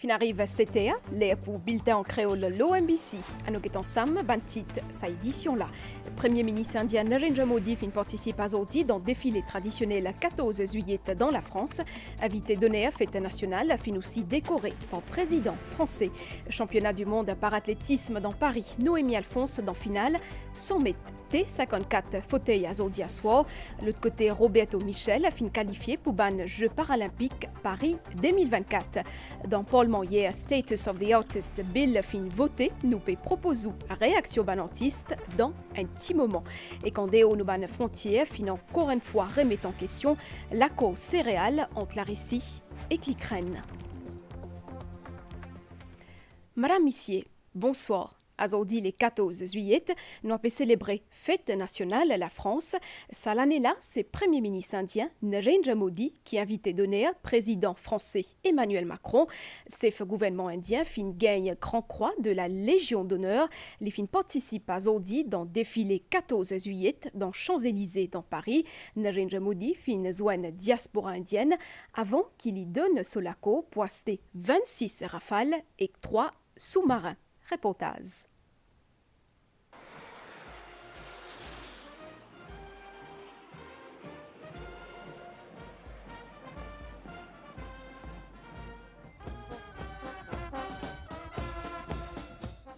Fin arrive CTA, les pour bulletin en créole l'OMBC. À nous ensemble, bantit sa édition là. Le Premier ministre indien Narendra Modi fin participe aujourd'hui dans le défilé traditionnel 14 juillet dans la France. Invité donné à fête nationale, fin aussi décoré par le président français. Le championnat du monde par athlétisme dans Paris, Noémie Alphonse dans finale, 100 mètres. T54 fauteuil à Zodi à soir. L'autre côté, Roberto Michel a fin qualifié pour ban Jeux paralympiques Paris 2024. Dans Parlement hier, Status of the Artist Bill fin voté, nous proposons réaction banantiste dans un petit moment. Et quand Déo nous ban frontière, fin encore une fois remet en question l'accord céréales entre la Russie et l'Ukraine. Madame Missier, bonsoir. Aujourd'hui, le 14 juillet, nous avons célébré Fête nationale la France. Ça l'année-là, c'est Premier ministre indien Narendra Modi qui a invité d'honneur président français Emmanuel Macron. C'est le gouvernement indien fin gagne Grand Croix de la Légion d'honneur. Les fins participent aujourd'hui dans le défilé 14 juillet dans Champs-Élysées dans Paris. Narendra Modi fin joindre diaspora indienne avant qu'il y donne Solaco pour acheter 26 rafales et 3 sous-marins. Reportage.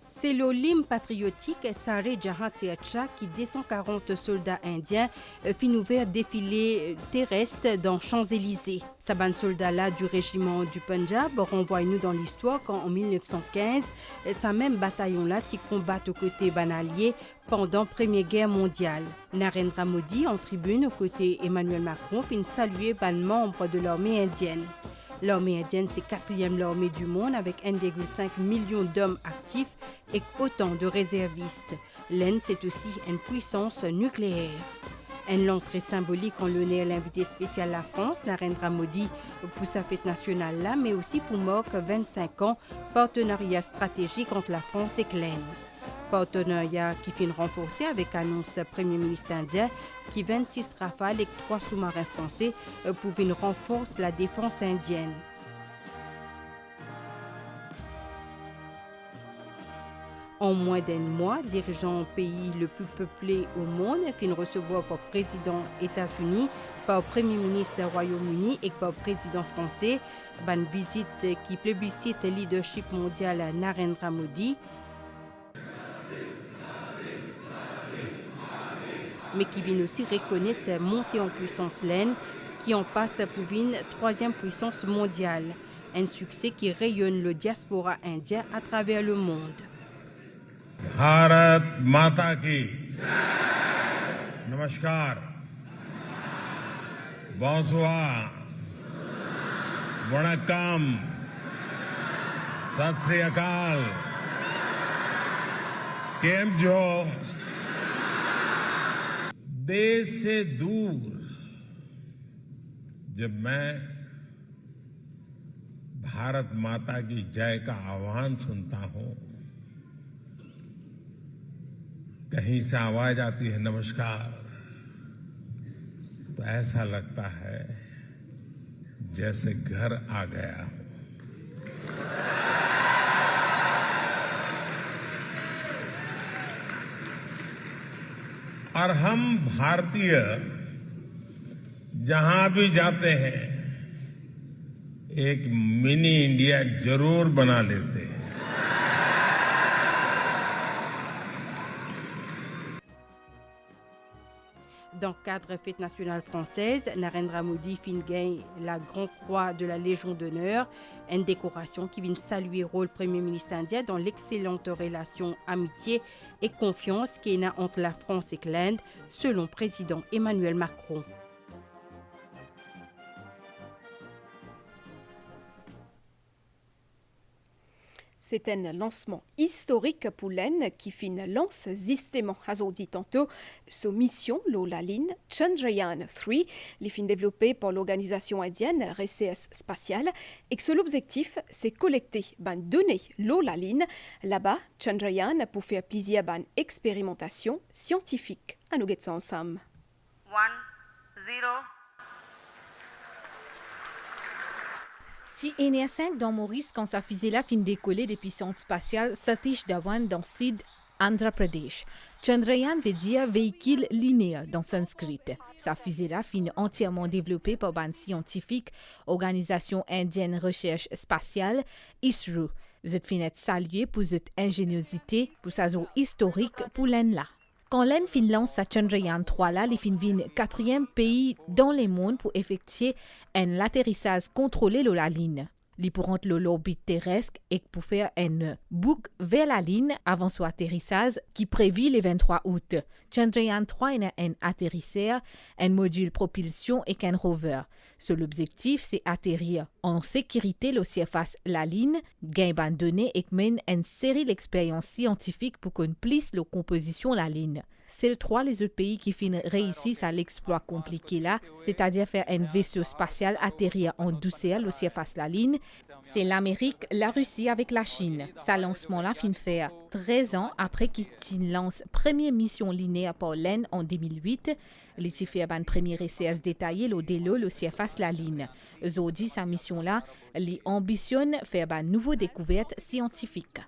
C'est l'Olympe patriotique Sare Jahan Seacha qui, dès 140 soldats indiens, fit ouvert défilé terrestre dans Champs-Élysées. Saban soldat-là du régiment du Punjab renvoie-nous dans l'histoire quand, en 1915, sa même bataillon-là qui combat aux côtés banaliers pendant la Première Guerre mondiale. Narendra Modi, en tribune aux côtés Emmanuel Macron, fit saluer ban membre de l'armée indienne. L'armée indienne, c'est 4e l'armée du monde avec 1,5 million d'hommes actifs et autant de réservistes. L'Inde, c'est aussi une puissance nucléaire. Une l'entrée symbolique en l'honneur l'invité spécial la France, Narendra Modi, pour sa fête nationale là, mais aussi pour marquer 25 ans, partenariat stratégique entre la France et l'Inde. Partenariat qui finit renforcé avec annonce Premier ministre indien qui 26 rafales et 3 sous-marins français pour venir renforcer la défense indienne. En moins d'un mois, dirigeant le pays le plus peuplé au monde, fin recevoir par président États-Unis, par Premier ministre Royaume-Uni et par président français, une visite qui plébiscite le leadership mondial à Narendra Modi, mais qui vient aussi reconnaître la montée en puissance l'Inde, qui en passe pour une 3e puissance mondiale. Un succès qui rayonne le diaspora indien à travers le monde. Bharat Mata ki Namaskar, bonsoir, Vanakkam, Sat Sri Akal, Kem jo देश से दूर जब मैं भारत माता की जय का आह्वान सुनता हूं, कहीं से आवाज आती है नमस्कार, तो ऐसा लगता है जैसे घर आ गया हूं। और हम भारतीय जहां भी जाते हैं एक मिनी इंडिया जरूर बना लेते हैं। Dans le cadre fête nationale française, Narendra Modi fin gagne la Grande Croix de la Légion d'honneur, une décoration qui vient saluer le rôle Premier ministre indien dans l'excellente relation, amitié et confiance qu'il y a entre la France et l'Inde, selon le président Emmanuel Macron. C'est un lancement historique pour l'Inde qui lance justement aujourd'hui tantôt sa mission la ligne Chandrayaan-3, les fins développée par l'organisation indienne RCS spatiale et que l'objectif c'est collecter données la ligne là-bas Chandrayaan pour faire plaisir expérimentation scientifique. À nous ça ensemble. 1 0 Ti NR5 dans Maurice quand sa fusée là fin décoller depuis centre spatial Satish Dhawan dans Sud Andhra Pradesh. Chandrayaan veut dire véhicule linéaire dans sanskrit. Sa fusée là fin entièrement développée par une scientifique, Organisation indienne recherche spatiale, ISRO. Je fin être salué pour cette ingéniosité, pour sa zone historique pour l'ENLA. Quand l'Inde fin lance sa Chandrayaan 3 là, les fin vin 4e pays dans le monde pour effectuer un atterrissage contrôlé de la Lune. Li pour rentrer l'orbite terrestre et pour faire un boucle vers la Lune avant son atterrissage qui prévu le 23 août. Chandrayaan 3 est un atterrisseur, un module propulsion et un rover. Son objectif, c'est atterrir en sécurité le surface la Lune, gagner des données et mener une série d'expériences scientifiques pour qu'on puisse la composition la Lune. C'est le 3 les autres pays qui réussissent à l'exploit compliqué là, c'est-à-dire faire un vaisseau spatial atterrir en douceur le surface la Lune. C'est l'Amérique, la Russie avec la Chine. Sa lancement là fin faire 13 ans après qu'il lance première mission linéaire pour l'Inde en 2008. Il a fait un premier essai détaillé le délo le surface la Lune. Aujourd'hui sa mission là, il ambitionne faire une nouvelle découverte scientifique.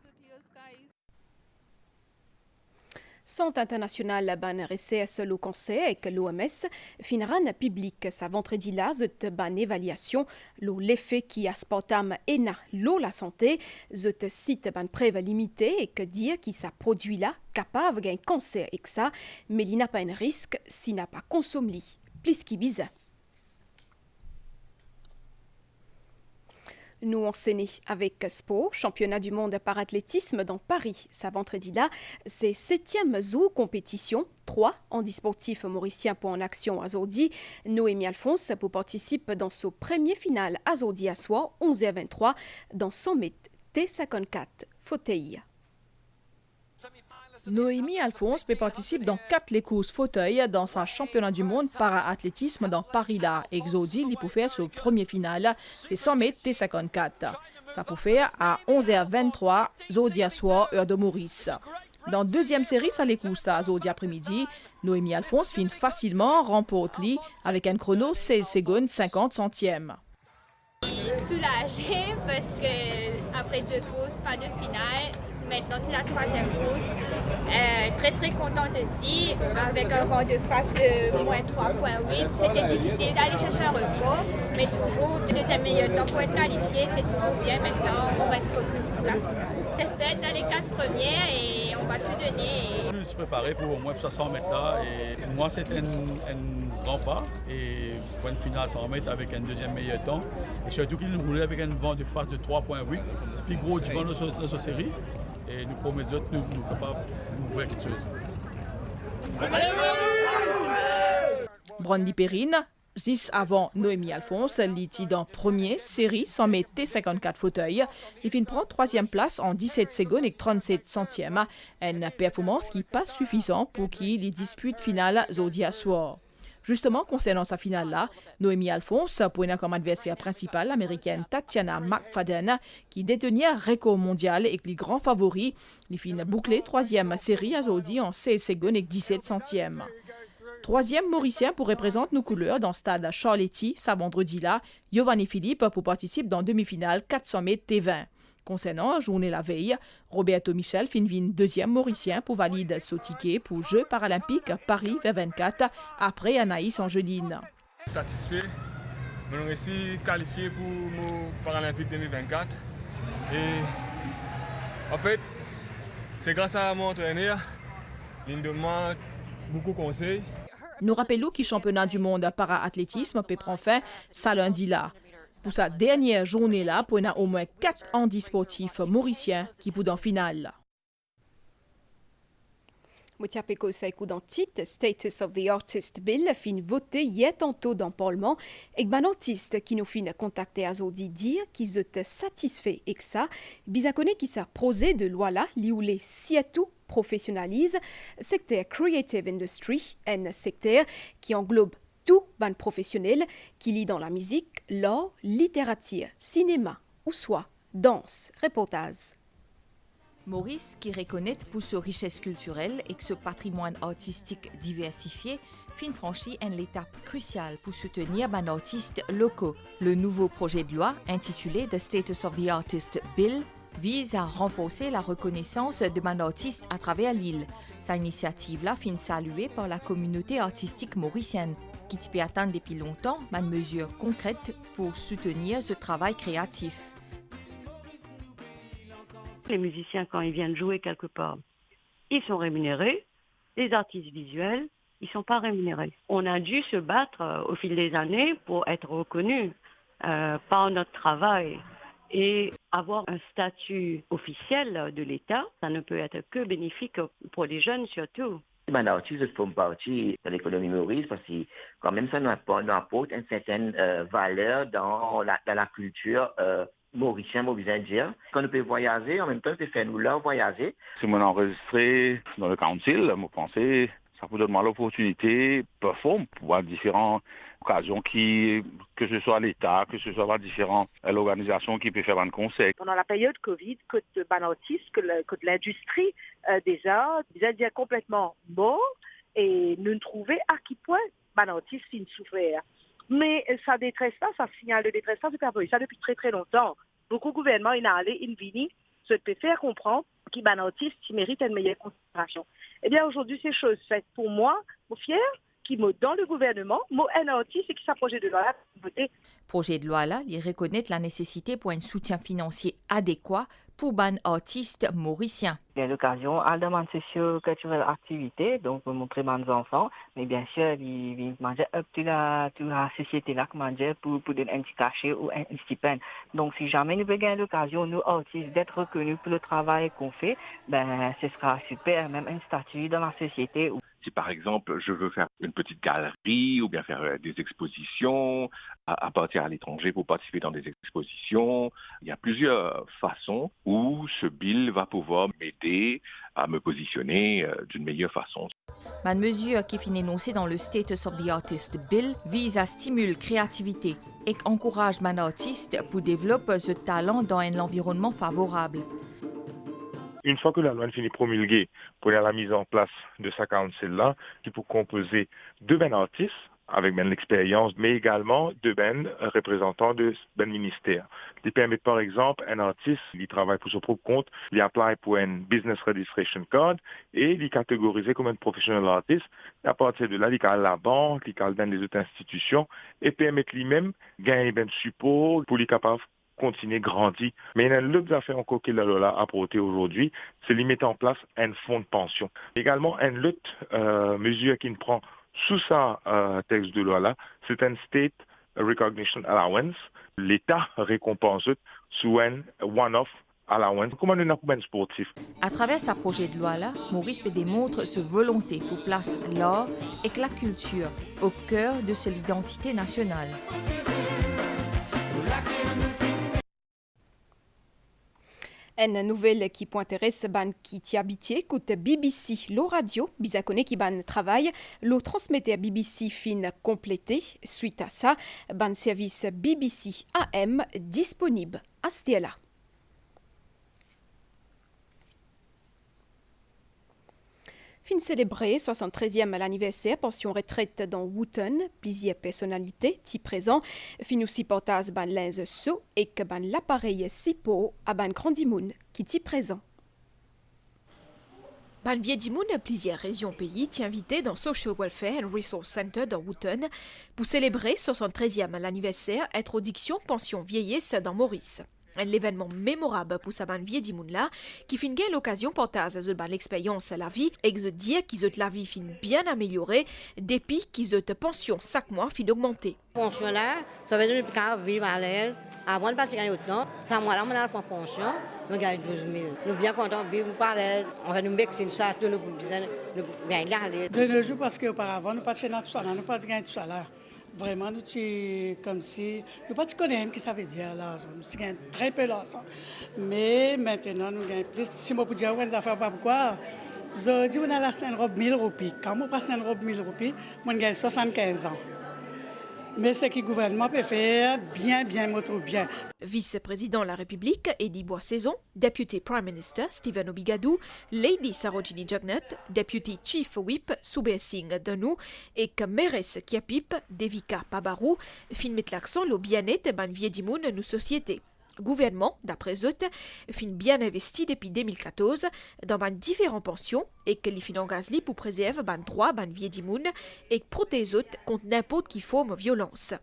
Centre international ban recherche le conseil avec l'OMS finira public sa vendredi là cette ban évaluation l'effet qui a sportam ena la santé cette site ban preuve limité et que dire qui ça produit là capable d'un cancer et que ça mais il n'a pas un risque s'il n'a pas consommé plus qui bizarre. Nous enseigner avec sport, championnat du monde par athlétisme dans Paris. Ça vendredi là, c'est 7e zoo compétition, 3 handisportifs mauriciens pour en action à Zordi. Noémie Alphonse pour participer dans son premier final à Zordi à soir, 11h23, dans 100 mètres T54 fauteuil. Noémie Alphonse participe dans 4 les courses fauteuil dans sa championnat du monde para-athlétisme dans Paris-là. Exodi, il peut faire son premier final, c'est 100 mètres T54. Ça peut faire à 11h23, Zodi à soir, heure de Maurice. Dans deuxième série, ça les courses là, Zodi après-midi. Noémie Alphonse finit facilement, remporte li avec un chrono 16 secondes 50 centièmes. Soulagée parce que après 2 courses, pas de finale. Maintenant, c'est la 3e course. Très très contente aussi, avec un vent de face de moins 3,8. C'était difficile d'aller chercher un record, mais toujours le deuxième meilleur temps pour être qualifié, c'est toujours bien. Maintenant, on reste focus pour la finale. J'espère être dans les 4 premières et on va tout donner. Je suis préparé pour au moins 100 mètres là. Et pour moi, c'est un grand pas. Et pour une finale 100 mètres avec un deuxième meilleur temps. Et surtout qu'il roulait avec un vent de face de 3,8. Plus gros du vent dans cette série. Et nous promettons que nous sommes capables d'ouvrir quelque chose. Brandy Perrine, 10 avant Noémie Alphonse, l'iti dans première série 100 mètres T54 fauteuil. Il finit prendre 3e place en 17 secondes et 37 centièmes. Une performance qui n'est pas suffisante pour qu'il dispute finale Zodi à soir. Justement, concernant sa finale-là, Noémie Alphonse prenait comme adversaire principal l'américaine Tatiana McFadden, qui détenait un record mondial et les grands favoris. Il finit bouclé 3e série à Zodi en 16 secondes et 17 centièmes. 3e mauricien pour représenter nos couleurs dans le stade Charletti, ce vendredi-là, Giovanni Philippe pour participer dans demi-finale 400 mètres T20. Concernant la journée la veille, Roberto Michel finit 2e mauricien pour valider son ticket pour Jeux paralympiques Paris 2024 après Anaïs Angeline. Satisfait, nous avons réussi à qualifier pour nos Paralympiques 2024. Et en fait, c'est grâce à mon entraîneur, il me demande beaucoup de conseils. Nous rappelons que le championnat du monde para-athlétisme peut prendre fin ce lundi-là. Pour sa dernière journée-là, il y a au moins 4 handisportifs mauriciens qui sont en finale. Motiapeko Saikou dans titre Status of the Artist Bill fin voté hier tantôt dans le Parlement et un artiste qui nous fin contacter à Zodi dire qu'ils étaient satisfaits et que ça, bien connaît qui ça prosé de loi là, li ou les siatou professionnalise secteur Creative Industry, un secteur qui englobe tout ban professionnel qui lit dans la musique, l'art, littérature, cinéma ou soit danse, reportage. Maurice, qui reconnaît pour sa richesse culturelle et ce patrimoine artistique diversifié, fin franchi une étape cruciale pour soutenir les artistes locaux. Le nouveau projet de loi, intitulé The Status of the Artist Bill, vise à renforcer la reconnaissance de les artistes à travers l'île. Cette initiative-là fin saluée par la communauté artistique mauricienne, qui peut attendre depuis longtemps une mesure concrète pour soutenir ce travail créatif. Les musiciens, quand ils viennent jouer quelque part, ils sont rémunérés. Les artistes visuels, ils ne sont pas rémunérés. On a dû se battre au fil des années pour être reconnus par notre travail. Et avoir un statut officiel de l'État, ça ne peut être que bénéfique pour les jeunes surtout. Les artistes font partie de l'économie maurice parce que quand même ça nous apporte une certaine valeur dans la culture mauricien. Quand nous pouvons voyager, en même temps, nous pouvons nous voyager. Si on enregistré dans le council, je pensais ça peut donner l'opportunité de performer pour différentes occasions que ce soit l'État, que ce soit différentes organisations qui peuvent faire un conseil. Pendant la période Covid, que de artistes, que l'industrie déjà complètement mort et nous trouver à quel point les artistes finissent souffrir. Mais ça détresse pas, ça signale de détresse pas, ça depuis très très longtemps. Beaucoup de gouvernements, ils ont allé, ils viennent, se peut faire comprendre qu'il y a un artiste qui mérite une meilleure considération. Eh bien, aujourd'hui, c'est chose faite pour moi, je suis fière, qui me dans le gouvernement, moi, un artiste et qui s'approche de loi-là pour voter. Projet de loi-là, il reconnaît la nécessité pour un soutien financier adéquat pour les artistes mauriciens. Il y a l'occasion à demander socio-culturelle activité, donc pour montrer aux enfants, mais bien sûr, ils mangent toute la société là, pour donner un petit cachet ou un stipend. Donc, si jamais nous avons l'occasion, nous artistes, d'être reconnus pour le travail qu'on fait, ben, ce sera super, même un statut dans la société. Si par exemple, je veux faire une petite galerie ou bien faire des expositions, à partir à l'étranger pour participer dans des expositions, il y a plusieurs façons où ce bill va pouvoir m'aider à me positionner d'une meilleure façon. Une mesure qui finit énoncée dans le Status of the Artist Bill vise à stimuler la créativité et encourage les artistes pour développer ce talent dans un environnement favorable. Une fois que la loi finit promulguée pour la mise en place de sa council-là, qui pour composer deux artistes avec l'expérience, mais également deux représentants de ministères. Ils permettent par exemple un artiste, il travaille pour son propre compte, il apply pour un business registration card et il est catégorisé comme un professional artist. À partir de là, il a la banque, il a les autres institutions et permettent lui-même gagner un support pour les capables continuer grandir. Mais il y a une autre affaire encore que la loi a apporté aujourd'hui, c'est de mettre en place un fonds de pension. Également, une autre mesure qui prend sous sa texte de loi-là, c'est un State Recognition Allowance. L'État récompense sous un one-off allowance, comme un sportif. À travers ce projet de loi-là, Maurice démontre sa volonté pour placer l'art et la culture au cœur de son identité nationale. Une nouvelle qui intéresse ban qui t'y habitié écoute BBC lo radio bisakone qui ban travail lo transmettait à BBC fin complété suite à ça ban service BBC AM disponible à Stiela. Fin célébré 73e l'anniversaire pension retraite dans Wooton, plusieurs personnalités t'y présent, fin aussi portage ban linge so et que ban l'appareil sipo à ban Grandimoun qui t'y présent. Ban Viedimoun, plusieurs régions pays t'y invité dans Social Welfare and Resource Center dans Wooton pour célébrer 73e l'anniversaire introduction pension vieillesse dans Maurice. L'événement mémorable pour sa bande Viedimoun là, qui fin l'occasion portage de l'expérience à la vie, et de dire qu'ils ont la vie fin bien améliorée, depuis qu'ils ont pension chaque mois fin augmentée. Pension là, ça veut dire qu'on vivre à l'aise. Avant de passer autant, ça moi là, on a pour pension, on gagne 12 000. Nous sommes bien contents de vivre à l'aise. On va nous mettre une charge, nous gagnons à l'aise. De nos jours, parce qu'auparavant, nous passions dans tout ça, nous ne pas gagner tout ça là. Vraiment, nous sommes comme si... Nous ne connaissons pas ce que ça veut dire l'argent. Nous gagnons très peu l'argent. Mais maintenant, nous gagnons plus. Si je peux dire, on ne fait pas pourquoi. Je dis, on a la une robe 1000 roupies. Quand on passe une robe 1000 roupies, on gagne 75 ans. Mais ce que le gouvernement peut faire, bien, me trouve bien. Vice-président de la République, Eddie Boissaison, Deputy Prime Minister, Stephen Obigadou, Lady Sarojini Jagnat, Deputy Chief Whip, Subir Singh Danu, et que mairesse Kiapip, Devika Pabarou, fin met l'accent au bien-être ban viedimoun nous société. Gouvernement, d'après eux, fin bien investi depuis 2014 dans ban différentes pensions et que les finances pour préserver ban droit ban viedimoun et protéger contre n'importe qui forme violence.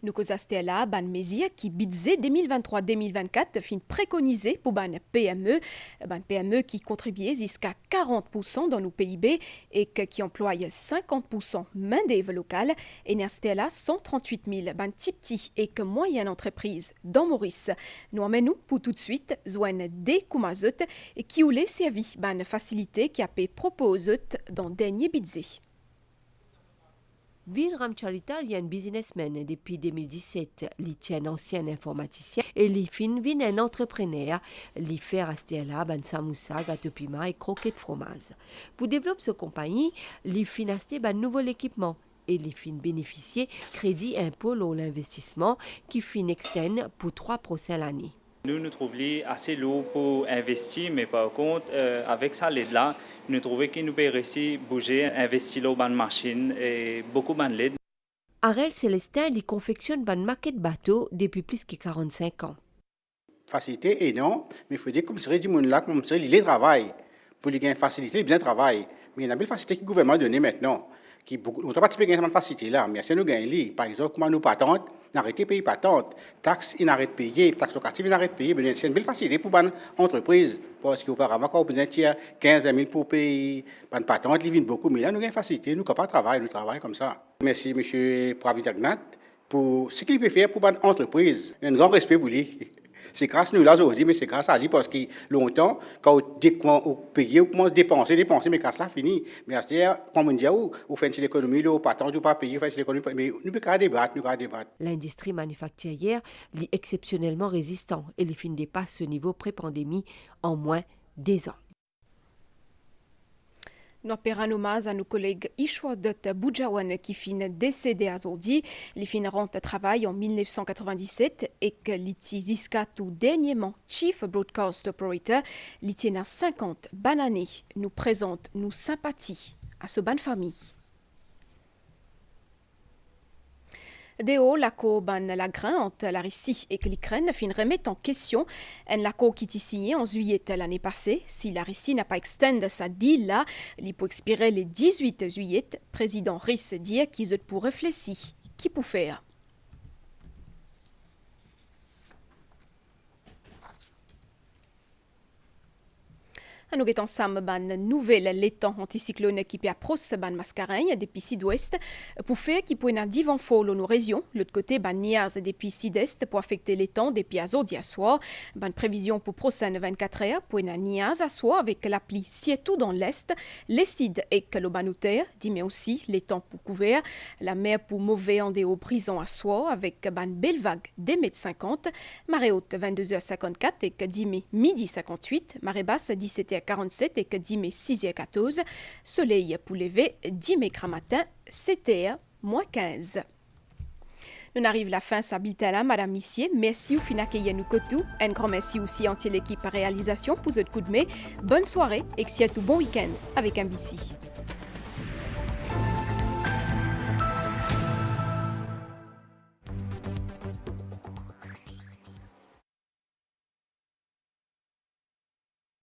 Nous causons là ban mesure qui budget 2023-2024 fin préconisé pour ban PME qui contribuent jusqu'à 40% dans nos PIB et qui emploient 50% main-d'œuvre locale et n'est là 138 000 ban petits et que moyennes entreprises dans Maurice. Nous emmenons pour tout de suite joindre des Kumazot qui ont les servi ban facilité qui a été proposé dans dernier budget. Vir Ramcharita est un businessman depuis 2017. Il tient un ancien informaticien et il finit un entrepreneur. Il fait rester là ban samoussa, gâteau piment et croquettes fromage. Pour développer sa compagnie, il finit acheter un nouvel équipement et il finit bénéficier crédit impôt sur l'investissement qui finit externe pour 3 prochaines années. Nous trouvons assez lourd pour investir, mais par contre, avec ça, l'aide-là, nous trouvons qu'il nous peut réussir à bouger, investir dans une machine et beaucoup de l'aide. Arel Célestin, il confectionne une maquette bateau depuis plus de 45 ans. Facilité et non, mais il faut dire que comme du monde là, comme il travail. Pour lui gagner facilité, il bien travail. Mais il y a une belle facilité que le gouvernement a donnée maintenant. On ne peut pas gagner cette facilité là, mais si nous gagnons, par exemple, comment nous patentes, n'arrêtez de payer patente, taxes, ils n'arrêtent de payer, taxes locatives, ils n'arrêtent de payer. C'est une belle facilité pour une entreprise. Parce qu'auparavant, quand on besoin de 15 000 pour payer une patente, ils viennent beaucoup. Mais là, nous avons une facilité, nous ne pouvons pas travailler, nous travaillons comme ça. Merci, M. Pravidagnat, pour ce qu'il peut faire pour une entreprise. Un grand respect pour lui. C'est grâce à nous là aujourd'hui, mais c'est grâce à lui parce que longtemps, quand on paye, on commence à dépenser, mais quand ça finit. Mais à ce moment, comme on dit, on fait une économie, on pas tant, on pas payer, on fait une économie, mais nous pouvons débattre, L'industrie manufacturière est exceptionnellement résistant et les films dépassent ce niveau pré-pandémie en moins d'10 ans. Nous appelons hommage à nos collègues Ishwadot Boudjawan qui fin décédé aujourd'hui. Les fin rentrent travail en 1997 et que l'iti jusqu'à tout dernièrement Chief Broadcast Operator, l'iti n'a 50 années, nous présente nos sympathies à ce bonne famille. Deo l'accord ban la grain entre la Russie et l'Ukraine fin remet en question un accord qui est signé en juillet l'année passée. Si la Russie n'a pas extendé sa deal là, il peut expirer le 18 juillet. Président russe dit qu'ils ont pour réfléchir qui peut faire. Nous avons ensemble une nouvelle l'étang anticyclone qui peut approcher ban mascaregne depuis sud-ouest pour faire qui peut avoir du vent fort dans nos régions. L'autre côté, ban niaz depuis sud-est pour affecter l'étang depuis azodi à soir. Ban prévision pour prochaine 24 heures pour avoir niaz à soir avec la pluie surtout dans l'est, l'est et que le banouter, dit mais aussi l'étang pour couvert, la mer pour mauvais en des hauts brisants à soir avec ban belle vague des mètres 50, marée haute 22h54 et que dit mais midi 58, marée basse 17h 47 et que 10 mai 6h14, soleil pour lever 10 mai matin 7h moins 15. Nous arrivons à la fin, s'habite là, Madame Missier. Merci au finaccueillir nous cotou. Un grand merci aussi à l'équipe à réalisation pour ce coup de main. Bonne soirée et que tout bon week-end avec MBC.